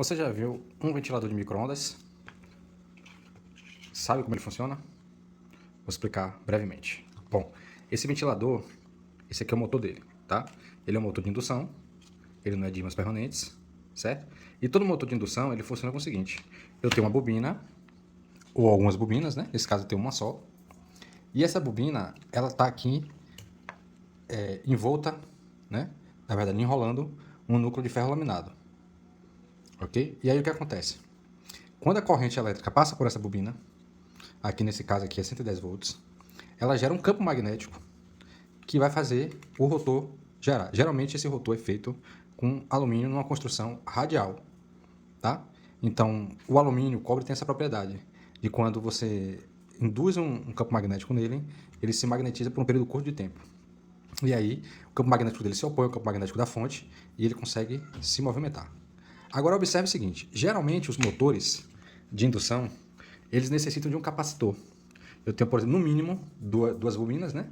Você já viu um ventilador de micro-ondas? Sabe como ele funciona? Vou explicar brevemente. Bom, esse ventilador, esse aqui é o motor dele, tá? Ele é um motor de indução, ele não é de ímãs permanentes, certo? E todo motor de indução, ele funciona com o seguinte: eu tenho uma bobina, ou algumas bobinas, né? Nesse caso eu tenho uma só. E essa bobina, ela tá aqui envolta, né? Na verdade, enrolando um núcleo de ferro laminado, ok? E aí o que acontece? Quando a corrente elétrica passa por essa bobina, aqui nesse caso aqui é 110 volts, ela gera um campo magnético que vai fazer o rotor gerar. Geralmente esse rotor é feito com alumínio numa construção radial, tá? Então, o alumínio, o cobre tem essa propriedade de quando você induz um campo magnético nele, ele se magnetiza por um período curto de tempo. E aí, o campo magnético dele se opõe ao campo magnético da fonte e ele consegue se movimentar. Agora, observe o seguinte: geralmente os motores de indução, eles necessitam de um capacitor. Eu tenho, por exemplo, no mínimo duas bobinas, né?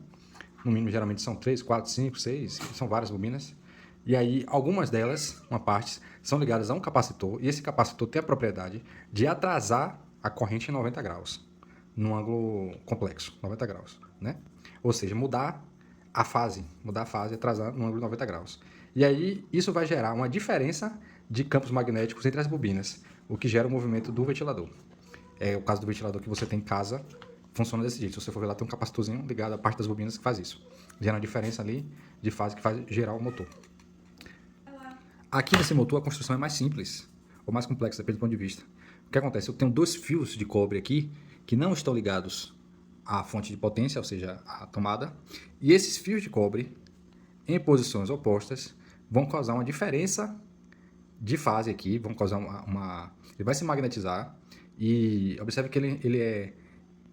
No mínimo, geralmente são 3, 4, 5, 6, são várias bobinas. E aí, algumas delas, uma parte, são ligadas a um capacitor, e esse capacitor tem a propriedade de atrasar a corrente em 90 graus, num ângulo complexo, 90 graus, né? Ou seja, mudar a fase e atrasar num ângulo de 90 graus. E aí, isso vai gerar uma diferença de campos magnéticos entre as bobinas, o que gera o movimento do ventilador. É o caso do ventilador que você tem em casa, funciona desse jeito. Se você for ver lá, tem um capacitorzinho ligado à parte das bobinas que faz isso. Gera uma diferença ali de fase que faz gerar o motor. Aqui nesse motor a construção é mais simples, ou mais complexa, depende do ponto de vista. O que acontece? Eu tenho dois fios de cobre aqui que não estão ligados à fonte de potência, ou seja, à tomada. E esses fios de cobre, em posições opostas, vão causar uma diferença de fase aqui, vão causar ele vai se magnetizar e observe que ele é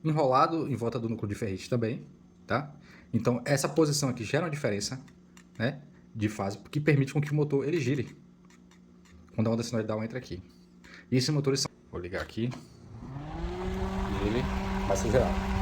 enrolado em volta do núcleo de ferrite também, tá? Então essa posição aqui gera uma diferença, né, de fase que permite com que o motor ele gire quando a onda sinoidal entra aqui. E esses motores são, vou ligar aqui, e ele vai ser gerado.